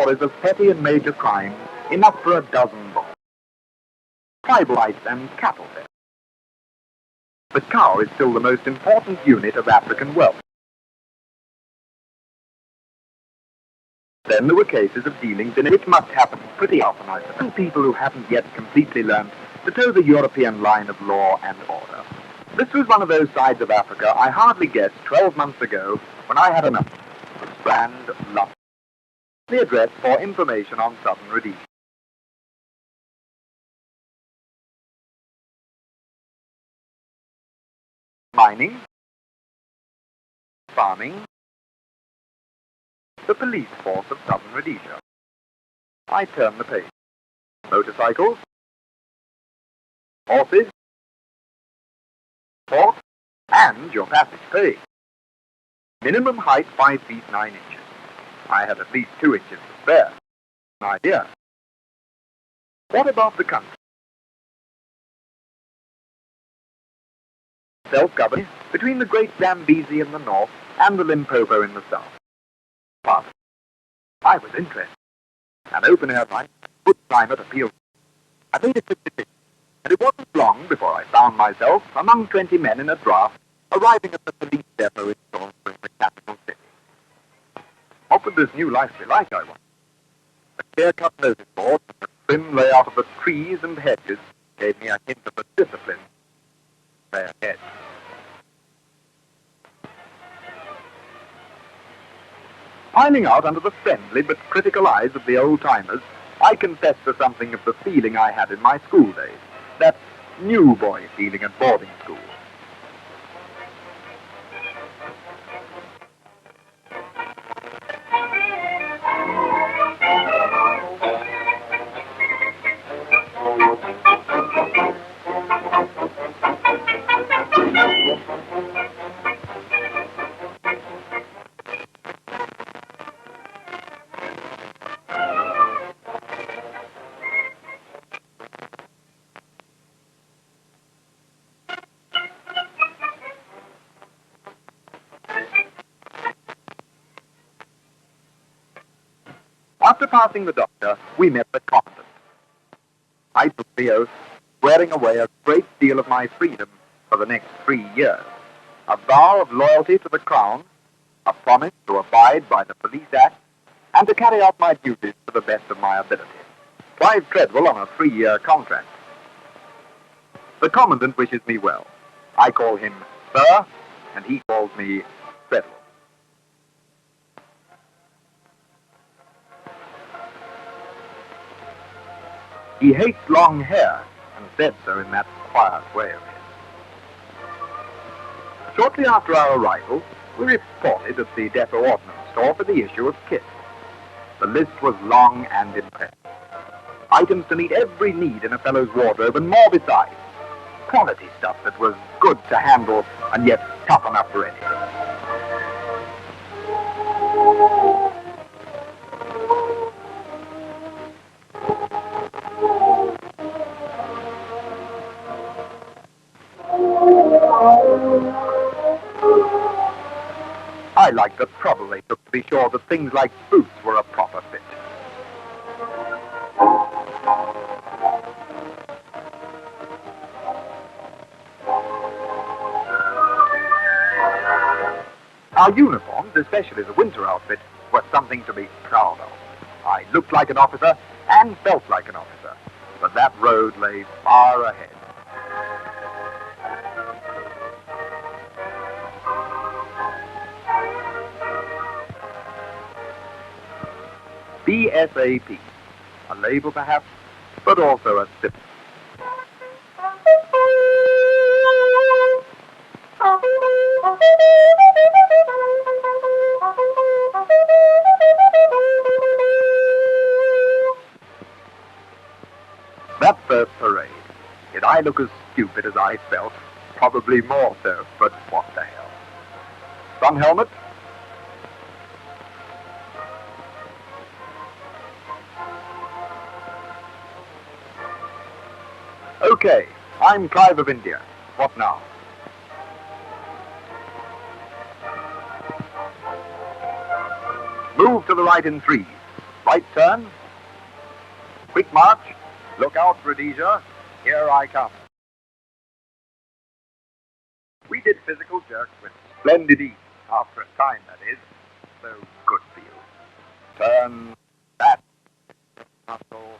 stories of petty and major crime, enough for a dozen books. Tribal rights and cattle theft. The cow is still the most important unit of African wealth. Then there were cases of dealings in which must happen pretty often, I suppose. People who haven't yet completely learned to toe the European line of law and order. This was one of those sides of Africa I hardly guessed 12 months ago when I had enough. Strand, London. The address for information on southern Rhodesia. Mining, farming, the police force of southern Rhodesia. I turn the page. Motorcycles, horses, sport, and your passage paid. Minimum height 5 feet 9 inches. I had at least 2 inches to spare. An idea. What about the country? Self-governing between the Great Zambezi in the north and the Limpopo in the south. But I was interested. An open-air life, good climate appealed. I made a quick decision, and it wasn't long before I found myself among 20 men in a draft, arriving at the police depot in Salisbury, the capital city. What would this new life be like, I wonder? A clear-cut notice board and the trim layout of the trees and hedges gave me a hint of the discipline there ahead. Piling out under the friendly but critical eyes of the old-timers, I confess to something of the feeling I had in my school days, that new boy feeling at boarding school. After passing the doctor, we met the commandant. I took the oath, swearing away a great deal of my freedom for the next 3 years. A vow of loyalty to the Crown, a promise to abide by the Police Act, and to carry out my duties to the best of my ability. Clive Treadwell on a 3-year contract. The commandant wishes me well. I call him Sir, and he calls me Treadwell. He hates long hair, and said so in that quiet way of his. Shortly after our arrival, we reported at the depot ordnance store for the issue of kit. The list was long and impressive. Items to meet every need in a fellow's wardrobe, and more besides. Quality stuff that was good to handle, and yet tough enough for any. I liked the trouble they took to be sure that things like boots were a proper fit. Our uniforms, especially the winter outfit, were something to be proud of. I looked like an officer and felt like an officer, but that road lay far ahead. BSAP, a label perhaps, but also a symbol. That first parade, did I look as stupid as I felt? Probably more so, but what the hell. Sun helmet? Okay, I'm Clive of India. What now? Move to the right in 3. Right turn. Quick march. Look out, Rhodesia. Here I come. We did physical jerks with splendid ease, after a time, that is. So good for you. Turn that muscle,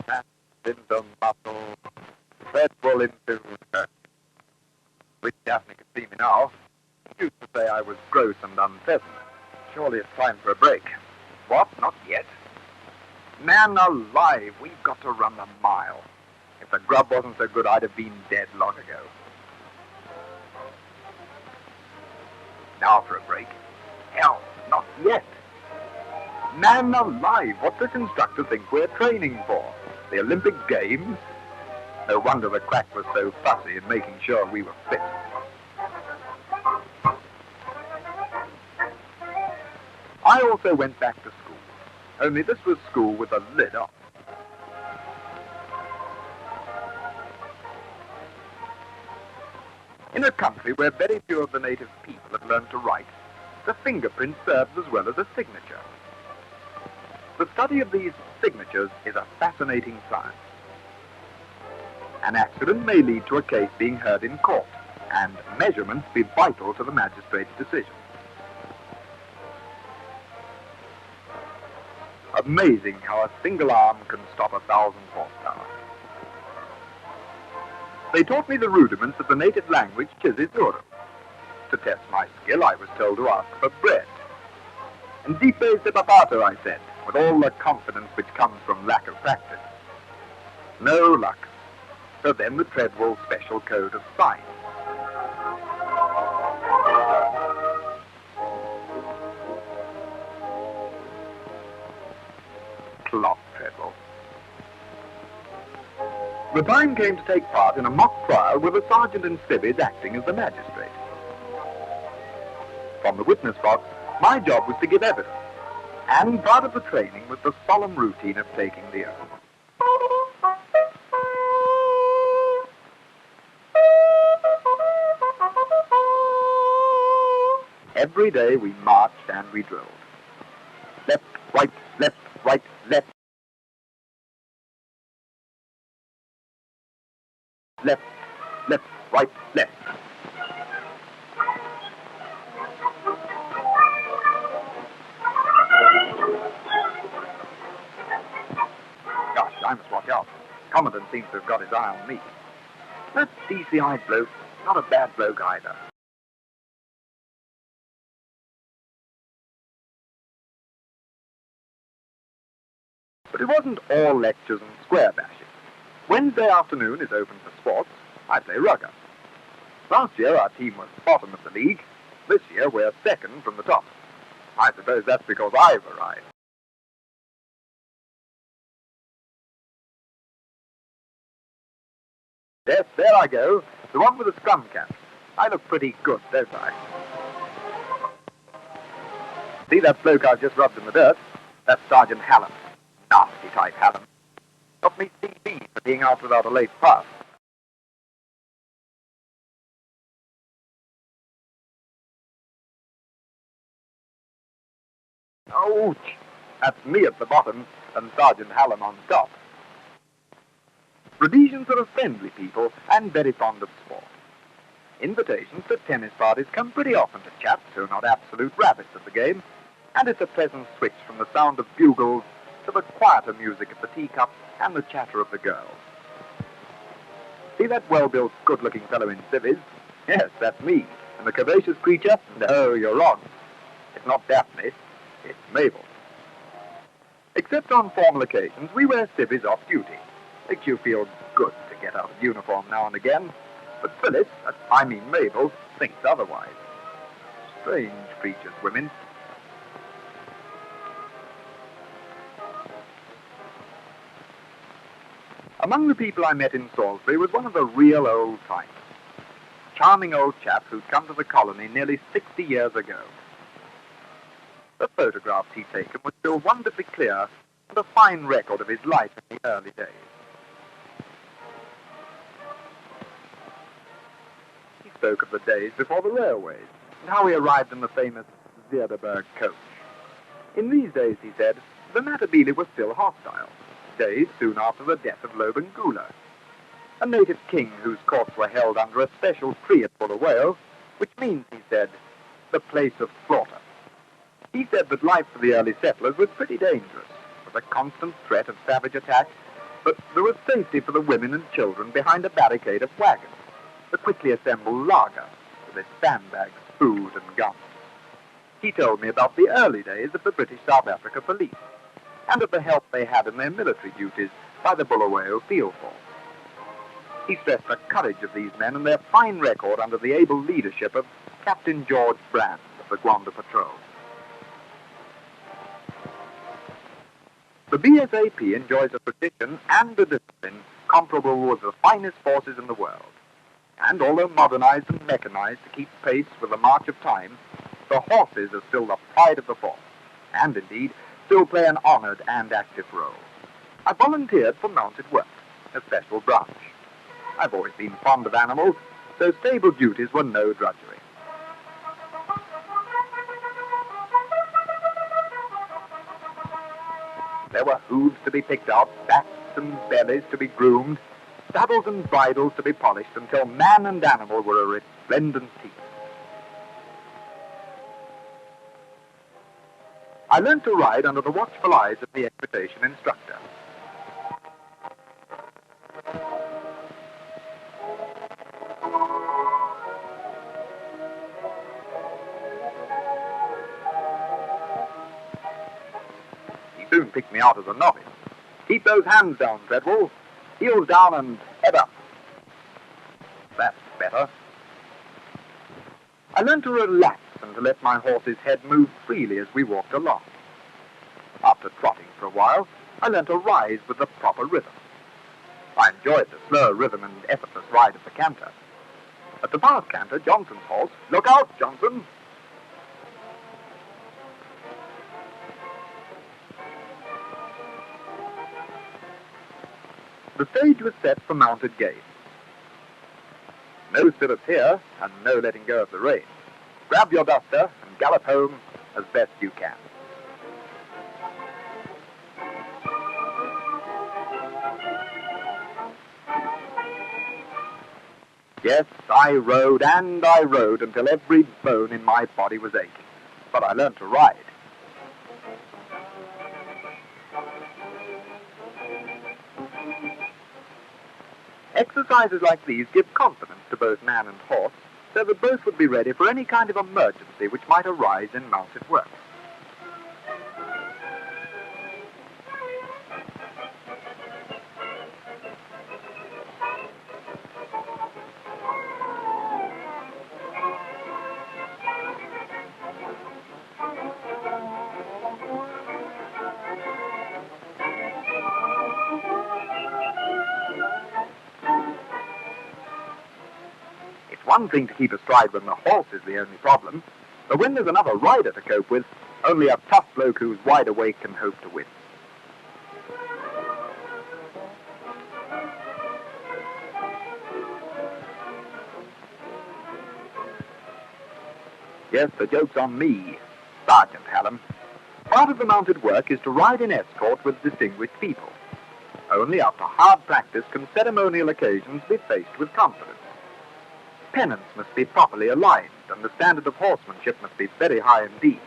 that into muscle, dreadful into which Daphne could see me now. She used to say I was gross and unpleasant. Surely it's time for a break. What? Not yet. Man alive, we've got to run a mile. If the grub wasn't so good, I'd have been dead long ago. Now for a break. Hell, not yet. Man alive, what does instructor think we're training for? The Olympic Games? No wonder the quack was so fussy in making sure we were fit. I also went back to school, only this was school with a lid on. In a country where very few of the native people have learned to write, the fingerprint serves as well as a signature. The study of these signatures is a fascinating science. An accident may lead to a case being heard in court, and measurements be vital to the magistrate's decision. Amazing how a single arm can stop 1,000 horsepower. They taught me the rudiments of the native language Chisizuru. To test my skill, I was told to ask for bread. Ndipe sepapato, I said, with all the confidence which comes from lack of practice. No luck. So then the Treadwell special code of signs. Cloth Treadwell. The time came to take part in a mock trial with a sergeant and civvies acting as the magistrate. From the witness box, my job was to give evidence, and part of the training was the solemn routine of taking the oath. Every day we marched and we drilled. Left, right, left, right, left. Left, left, right, left. Gosh, I must watch out. Commandant seems to have got his eye on me. That DCI bloke, not a bad bloke either. But it wasn't all lectures and square bashing. Wednesday afternoon is open for sports. I play rugger. Last year our team was bottom of the league. This year we're second from the top. I suppose that's because I've arrived. Yes, there I go. The one with the scrum cap. I look pretty good, don't I? See that bloke I've just rubbed in the dirt? That's Sergeant Hallam. Nasty type Hallam. Got me CB for being out without a late pass. Ouch! That's me at the bottom and Sergeant Hallam on top. Rhodesians are a friendly people and very fond of sport. Invitations to tennis parties come pretty often to chaps who are not absolute rabbits of the game, and it's a pleasant switch from the sound of bugles to the quieter music of the teacup and the chatter of the girls. See that well-built, good-looking fellow in civvies? Yes, that's me. And the curvaceous creature? No, you're wrong. It's not Daphne. It's Mabel. Except on formal occasions, we wear civvies off duty. Makes you feel good to get out of uniform now and again. But Phyllis, Mabel, thinks otherwise. Strange creatures, women. Among the people I met in Salisbury was one of the real old-timers. Charming old chap who'd come to the colony nearly 60 years ago. The photographs he'd taken were still wonderfully clear and a fine record of his life in the early days. He spoke of the days before the railways and how he arrived in the famous Zeerderberg coach. In these days, he said, the Matabele were still hostile, days soon after the death of Lobengula, a native king whose courts were held under a special tree at Bulawayo, which means, he said, the place of slaughter. He said that life for the early settlers was pretty dangerous, with a constant threat of savage attack, but there was safety for the women and children behind a barricade of wagons, the quickly assembled laager, with its sandbags, food and guns. He told me about the early days of the British South Africa Police, and of the help they had in their military duties by the Bulawayo Field Force. He stressed the courage of these men and their fine record under the able leadership of Captain George Brand of the Rhodesian Patrol. The BSAP enjoys a tradition and a discipline comparable with the finest forces in the world. And although modernized and mechanized to keep pace with the march of time, the horses are still the pride of the force, and indeed still play an honored and active role. I volunteered for mounted work, a special branch. I've always been fond of animals, so stable duties were no drudgery. There were hooves to be picked out, backs and bellies to be groomed, saddles and bridles to be polished until man and animal were a resplendent team. I learned to ride under the watchful eyes of the equitation instructor. He soon picked me out as a novice. Keep those hands down, Treadwell. Heels down and head up. That's better. I learned to relax and to let my horse's head move freely as we walked along. After trotting for a while, I learned to rise with the proper rhythm. I enjoyed the slow rhythm and effortless ride of the canter. At the fast canter, Johnson's horse, look out, Johnson! The stage was set for mounted game. No stirrups here, and no letting go of the reins. Grab your duster and gallop home as best you can. Yes, I rode and I rode until every bone in my body was aching. But I learned to ride. Exercises like these give confidence to both man and horse, so that both would be ready for any kind of emergency which might arise in mounted work. One thing to keep astride when the horse is the only problem, but when there's another rider to cope with, only a tough bloke who's wide awake can hope to win. Yes, the joke's on me, Sergeant Hallam. Part of the mounted work is to ride in escort with distinguished people. Only after hard practice can ceremonial occasions be faced with confidence. Pennants must be properly aligned, and the standard of horsemanship must be very high indeed.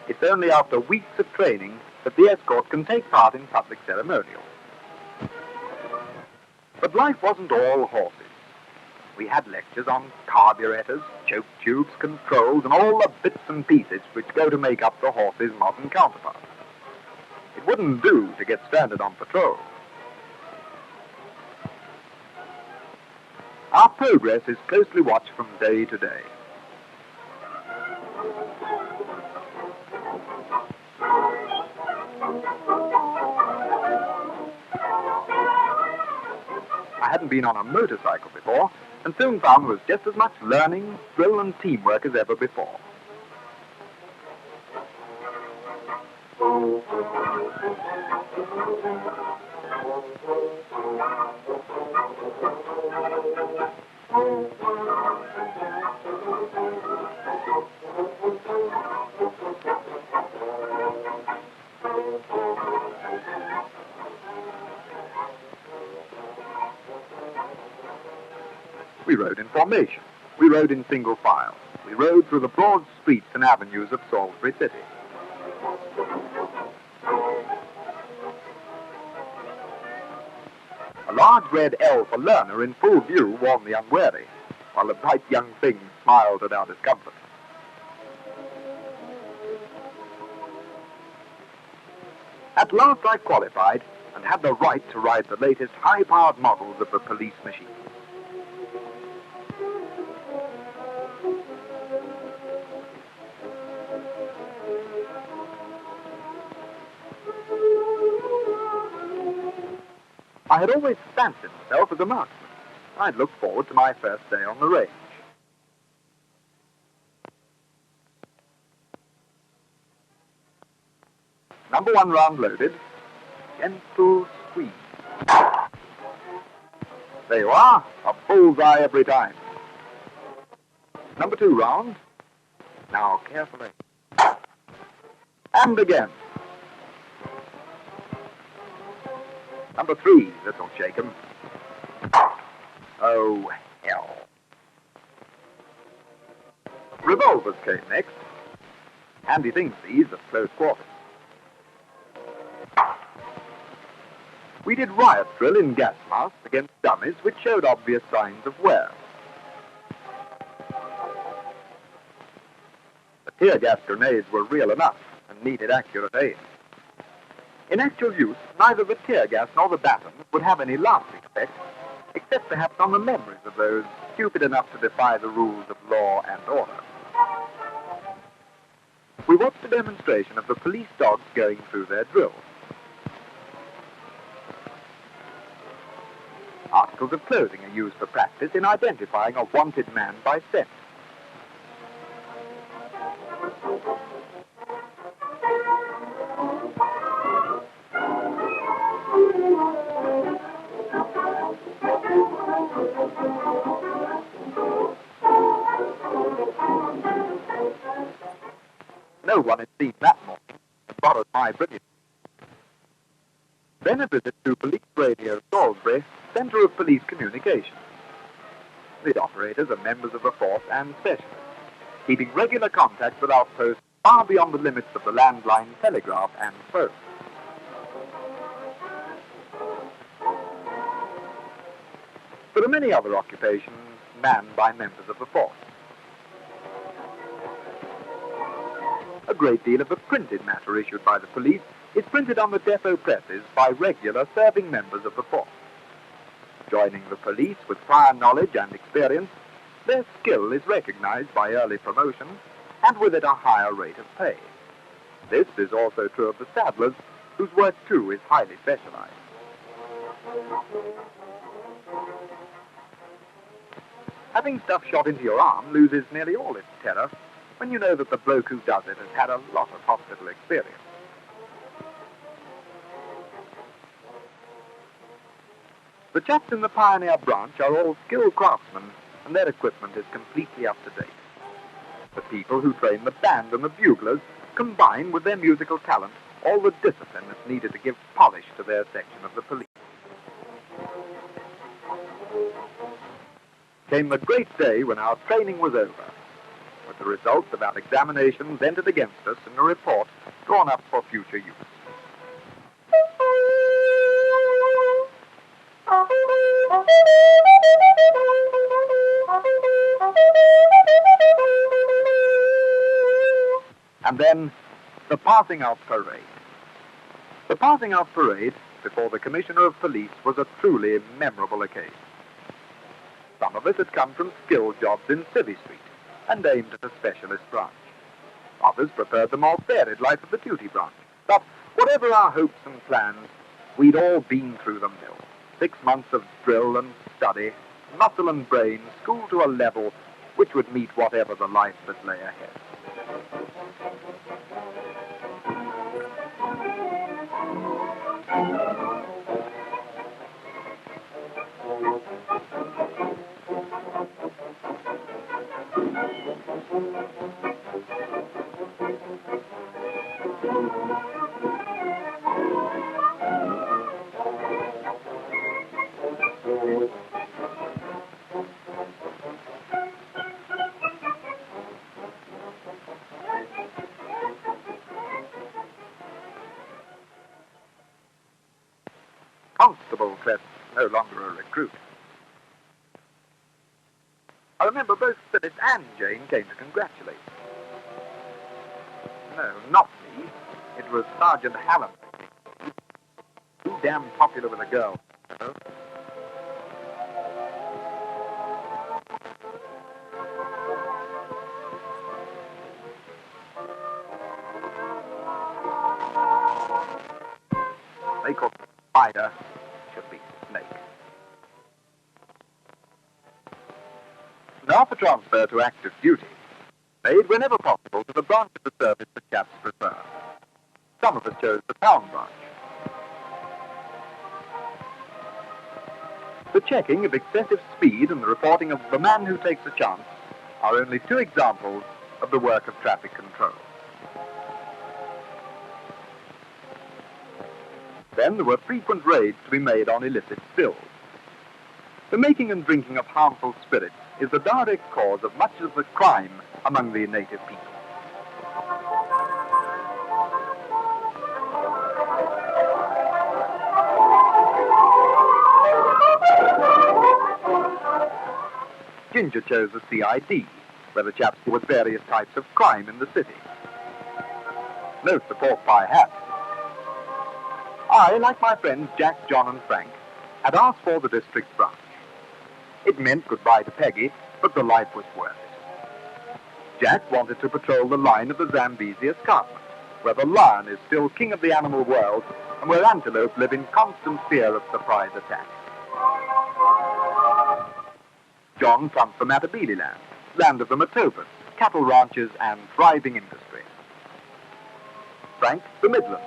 It's only after weeks of training that the escort can take part in public ceremonial. But life wasn't all horses. We had lectures on carburetors, choke tubes, controls, and all the bits and pieces which go to make up the horse's modern counterpart. It wouldn't do to get stranded on patrol. Our progress is closely watched from day to day. I hadn't been on a motorcycle before, and soon found there was just as much learning, drill, and teamwork as ever before. We rode in formation. We rode in single file. We rode through the broad streets and avenues of Salisbury City. A large red L for learner in full view warned the unwary, while the bright young thing smiled at our discomfort. At last I qualified and had the right to ride the latest high-powered models of the police machine. I had always fancied myself as a marksman. I'd looked forward to my first day on the range. Number 1 round loaded. Gentle squeeze. There you are, a bullseye every time. Number 2 round. Now carefully. And again. Number 3, this'll shake him. Oh, hell. Revolvers came next. Handy things these at close quarters. We did riot drill in gas masks against dummies which showed obvious signs of wear. The tear gas grenades were real enough and needed accurate aim. In actual use, neither the tear gas nor the baton would have any lasting effect, except perhaps on the memories of those stupid enough to defy the rules of law and order. We watched a demonstration of the police dogs going through their drill. Articles of clothing are used for practice in identifying a wanted man by scent. No one had seen that morning and borrowed my brilliance. Then a visit to Police Radio Salisbury, Centre of Police Communications. The operators are members of the force and specialists, keeping regular contact with outposts far beyond the limits of the landline, telegraph, and phone. There are many other occupations manned by members of the force. A great deal of the printed matter issued by the police is printed on the depot presses by regular serving members of the force. Joining the police with prior knowledge and experience, their skill is recognized by early promotion and with it a higher rate of pay. This is also true of the saddlers, whose work too is highly specialized. Having stuff shot into your arm loses nearly all its terror when you know that the bloke who does it has had a lot of hospital experience. The chaps in the Pioneer branch are all skilled craftsmen, and their equipment is completely up to date. The people who train the band and the buglers combine with their musical talent all the discipline that's needed to give polish to their section of the police. Came the great day when our training was over, with the results of our examinations entered against us in a report drawn up for future use. And then, the passing out parade. The passing out parade before the Commissioner of Police was a truly memorable occasion. Some of us had come from skilled jobs in Civvy Street and aimed at a specialist branch. Others preferred the more varied life of the duty branch. But whatever our hopes and plans, we'd all been through the mill. 6 months of drill and study, muscle and brain, schooled to a level which would meet whatever the life that lay ahead. Constable Clef, no longer a recruit. I remember both Phyllis and Jane came to congratulate. No, not me. It was Sergeant Hallam. Too damn popular with a girl. You know? They call it spider. Should be snake. And after transfer to active duty, made whenever possible to the branch of the service the chaps prefer. Some of us chose the town branch. The checking of excessive speed and the reporting of the man who takes a chance are only two examples of the work of traffic control. Then there were frequent raids to be made on illicit stills. The making and drinking of harmful spirits is the direct cause of much of the crime among the native people. Ginger chose the CID, where the chaps deal with various types of crime in the city. Note the pork pie hat. I, like my friends Jack, John and Frank, had asked for the district branch. It meant goodbye to Peggy, but the life was worth it. Jack wanted to patrol the line of the Zambezi escarpment, where the lion is still king of the animal world and where antelope live in constant fear of surprise attack. John comes from Matabele land of the Matobas, cattle ranches and thriving industry. Frank, the Midlands,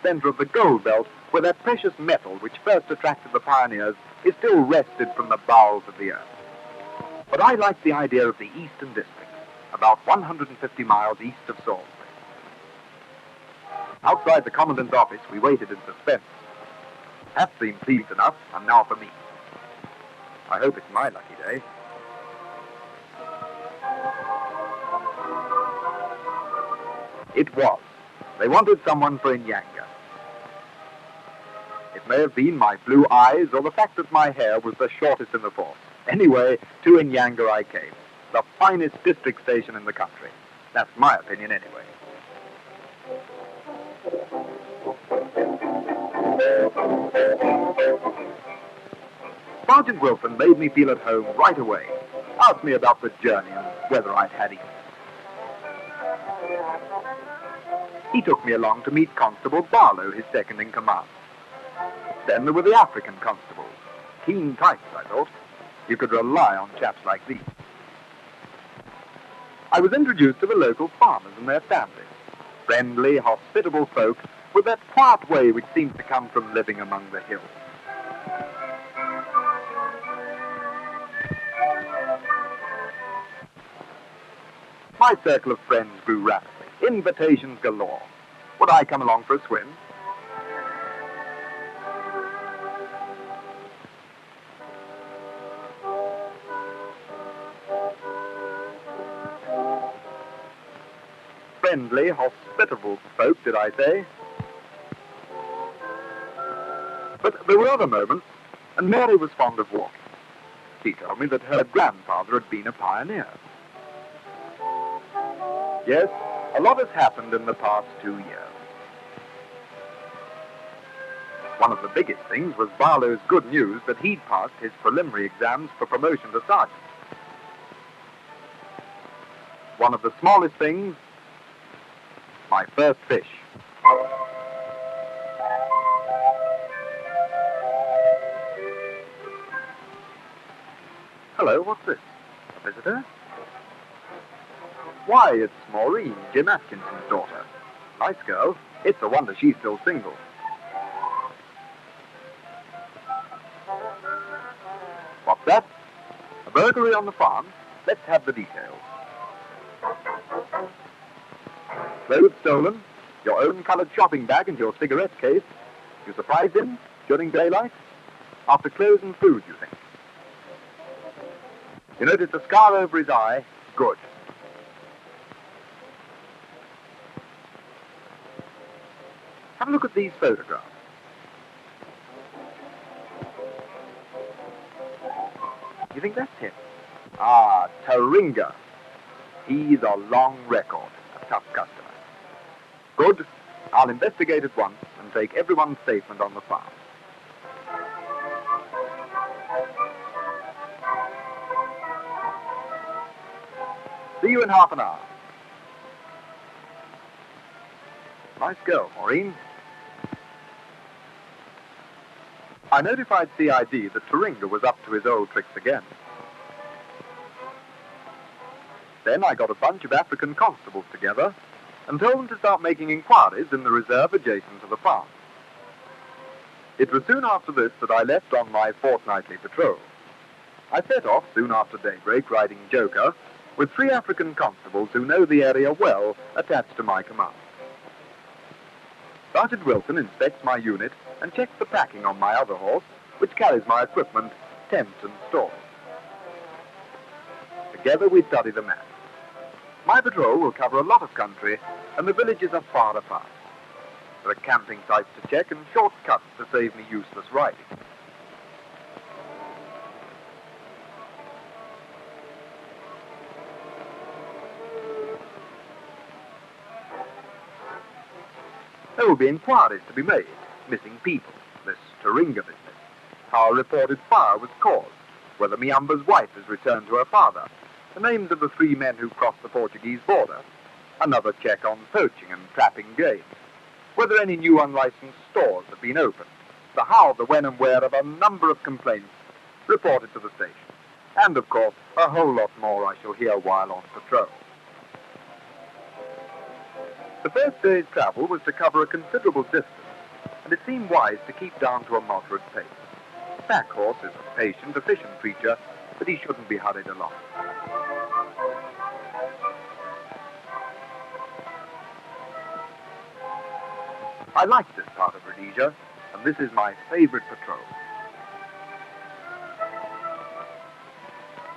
center of the gold belt, where that precious metal which first attracted the pioneers is still wrested from the bowels of the earth. But I like the idea of the Eastern District, about 150 miles east of Salisbury. Outside the Commandant's office, we waited in suspense. That seemed pleased enough, and now for me. I hope it's my lucky day. It was. They wanted someone for Inyanga. It may have been my blue eyes or the fact that my hair was the shortest in the force. Anyway, to Inyanga I came, the finest district station in the country. That's my opinion anyway. Sergeant Wilson made me feel at home right away. Asked me about the journey and whether I'd had eaten. He took me along to meet Constable Barlow, his second in command. Then there were the African constables. Keen types, I thought. You could rely on chaps like these. I was introduced to the local farmers and their families. Friendly, hospitable folk with that quiet way which seems to come from living among the hills. My circle of friends grew rapidly. Invitations galore. Would I come along for a swim? Friendly, hospitable folk, did I say? But there were other moments, and Mary was fond of walking. She told me that her grandfather had been a pioneer. Yes, a lot has happened in the past 2 years. One of the biggest things was Barlow's good news that he'd passed his preliminary exams for promotion to sergeant. One of the smallest things, my first fish. Hello, what's this? A visitor? Why, it's Maureen, Jim Atkinson's daughter. Nice girl. It's a wonder she's still single. What's that? A burglary on the farm? Let's have the details. Clothes stolen, your own coloured shopping bag and your cigarette case. You surprised him during daylight? After clothes and food, you think? You noticed a scar over his eye? Good. Have a look at these photographs. You think that's him? Ah, Taringa. He's a long record, a tough customer. Good. I'll investigate at once and take everyone's statement on the farm. See you in half an hour. Nice girl, Maureen. I notified CID that Taringa was up to his old tricks again. Then I got a bunch of African constables together and told them to start making inquiries in the reserve adjacent to the farm. It was soon after this that I left on my fortnightly patrol. I set off soon after daybreak riding Joker with 3 African constables who know the area well attached to my command. Sergeant Wilson inspects my unit and checks the packing on my other horse, which carries my equipment, tent and stores. Together we study the map. My patrol will cover a lot of country, and the villages are far apart. There are camping sites to check and shortcuts to save me useless riding. There will be inquiries to be made. Missing people, this Taringa business, how a reported fire was caused, whether Miamba's wife has returned to her father, the names of the 3 men who crossed the Portuguese border, another check on poaching and trapping game, whether any new unlicensed stores have been opened, the how, the when and where of a number of complaints reported to the station, and of course a whole lot more I shall hear while on patrol. The first day's travel was to cover a considerable distance, and it seemed wise to keep down to a moderate pace. The pack horse is a patient, efficient creature, but he shouldn't be hurried along. I like this part of Rhodesia, and this is my favorite patrol.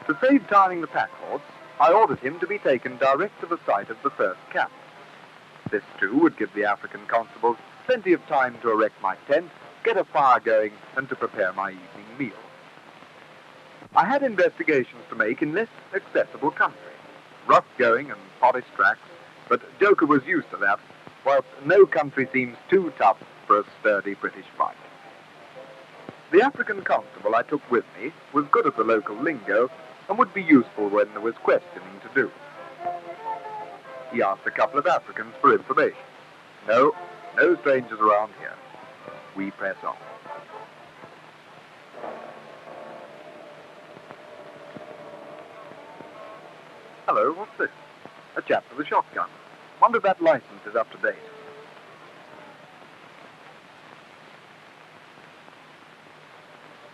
To save tiring the pack horse, I ordered him to be taken direct to the site of the first camp. This, too, would give the African constables plenty of time to erect my tent, get a fire going, and to prepare my evening meal. I had investigations to make in less accessible country, rough going and forest tracks, but Joker was used to that, whilst no country seems too tough for a sturdy British fight. The African constable I took with me was good at the local lingo and would be useful when there was questioning to do. He asked a couple of Africans for information. No strangers around here. We press on. Hello, what's this? A chap with a shotgun. Wonder if that license is up to date.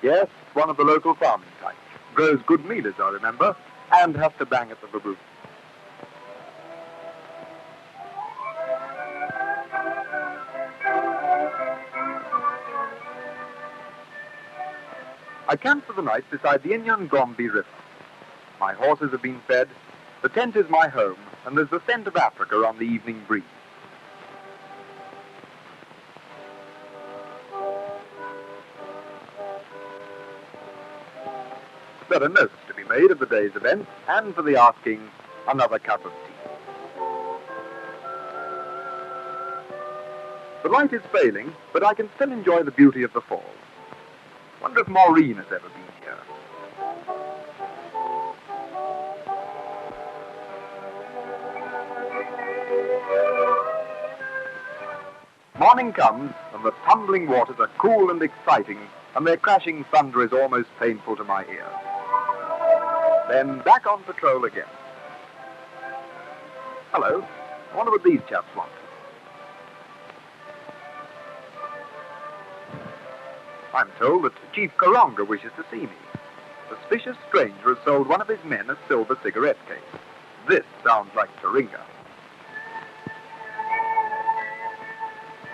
Yes, one of the local farming types. Grows good meal, as I remember, and has to bang at the baboon. I camped for the night beside the Inyangonbi River. My horses have been fed, the tent is my home, and there's the scent of Africa on the evening breeze. There are notes to be made of the day's events, and for the asking, another cup of tea. The light is failing, but I can still enjoy the beauty of the falls. Wonder if Maureen has ever been here. Morning comes, and the tumbling waters are cool and exciting, and their crashing thunder is almost painful to my ear. Then back on patrol again. Hello, I wonder what these chaps want. I'm told that Chief Karonga wishes to see me. A suspicious stranger has sold one of his men a silver cigarette case. This sounds like Taringa.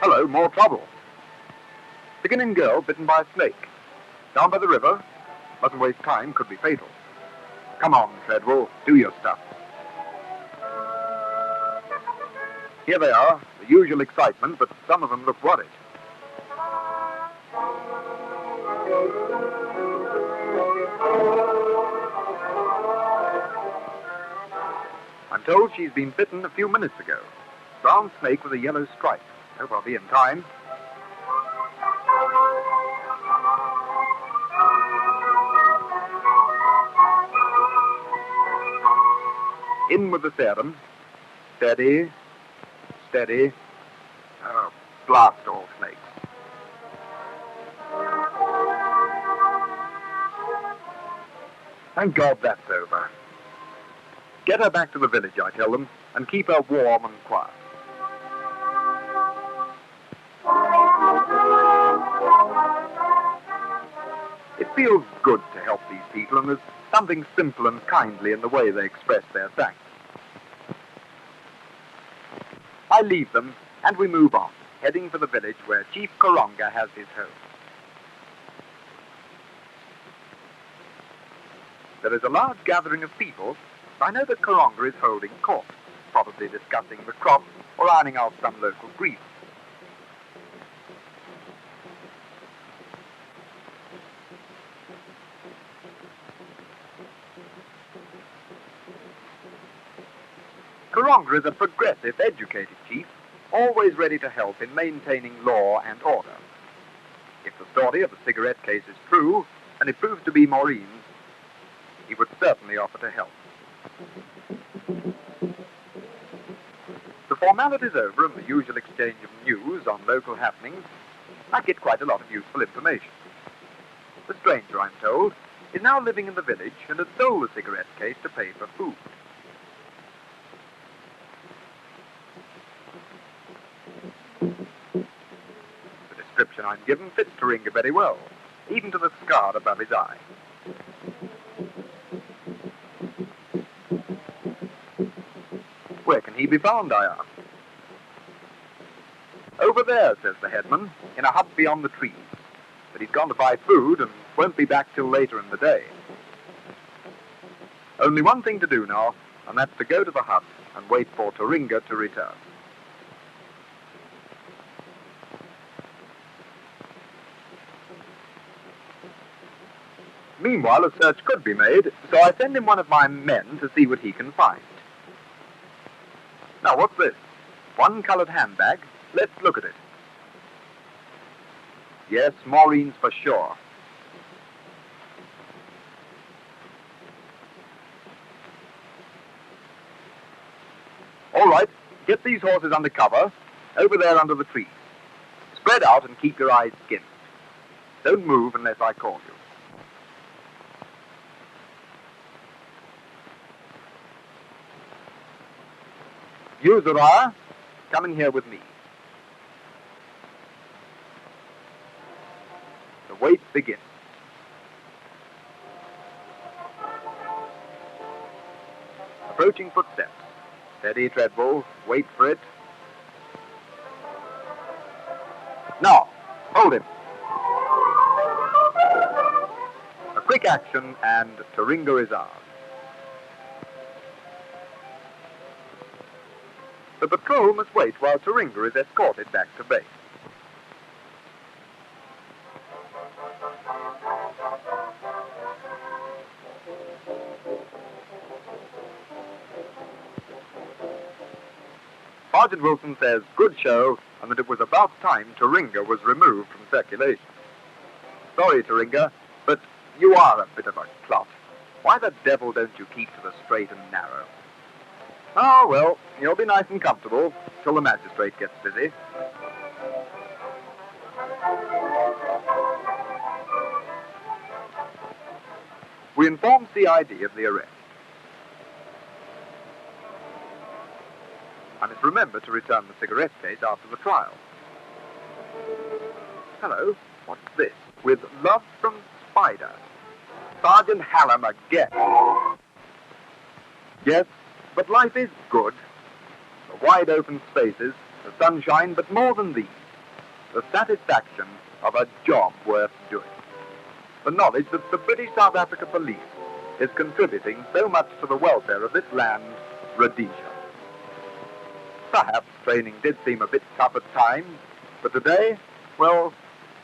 Hello, more trouble. Beginning girl bitten by a snake. Down by the river. Mustn't waste time, could be fatal. Come on, Treadwell, do your stuff. Here they are, the usual excitement, but some of them look worried. I'm told she's been bitten a few minutes ago. Brown snake with a yellow stripe. Hope I'll be in time. In with the serum. Steady. Steady. Oh, blast all snakes. Thank God that's over. Get her back to the village, I tell them, and keep her warm and quiet. It feels good to help these people, and there's something simple and kindly in the way they express their thanks. I leave them, and we move on, heading for the village where Chief Koronga has his home. There is a large gathering of people. I know that Koronga is holding court, probably discussing the crop or ironing out some local grief. Koronga is a progressive, educated chief, always ready to help in maintaining law and order. If the story of the cigarette case is true, and it proves to be Maureen's, he would certainly offer to help. The formalities over and the usual exchange of news on local happenings, I get quite a lot of useful information. The stranger, I'm told, is now living in the village and had sold the cigarette case to pay for food. The description I'm given fits Koronga very well, even to the scar above his eye. Where can he be found, I ask. Over there, says the headman, in a hut beyond the trees. But he's gone to buy food and won't be back till later in the day. Only one thing to do now, and that's to go to the hut and wait for Koronga to return. Meanwhile, a search could be made, so I send him one of my men to see what he can find. Now, what's this? One colored handbag. Let's look at it. Yes, Maureen's for sure. All right, get these horses under cover, over there under the trees. Spread out and keep your eyes skinned. Don't move unless I call you. You, Zuriah, come in here with me. The wait begins. Approaching footsteps. Steady, Treadwell. Wait for it. Now, hold him. A quick action, and Koronga is ours. The patrol must wait while Koronga is escorted back to base. Sergeant Wilson says good show, and that it was about time Koronga was removed from circulation. Sorry, Koronga, but you are a bit of a clot. Why the devil don't you keep to the straight and narrow? Oh, well, you'll be nice and comfortable till the magistrate gets busy. We inform CID of the arrest. I must remember to return the cigarette case after the trial. Hello, what's this? With love from Spider. Sergeant Hallam again. Yes, but life is good. The wide open spaces, the sunshine, but more than these, the satisfaction of a job worth doing. The knowledge that the British South Africa Police is contributing so much to the welfare of this land, Rhodesia. Perhaps training did seem a bit tough at times, but today, well,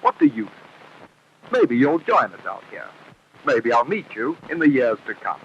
what do you think? Maybe you'll join us out here. Maybe I'll meet you in the years to come.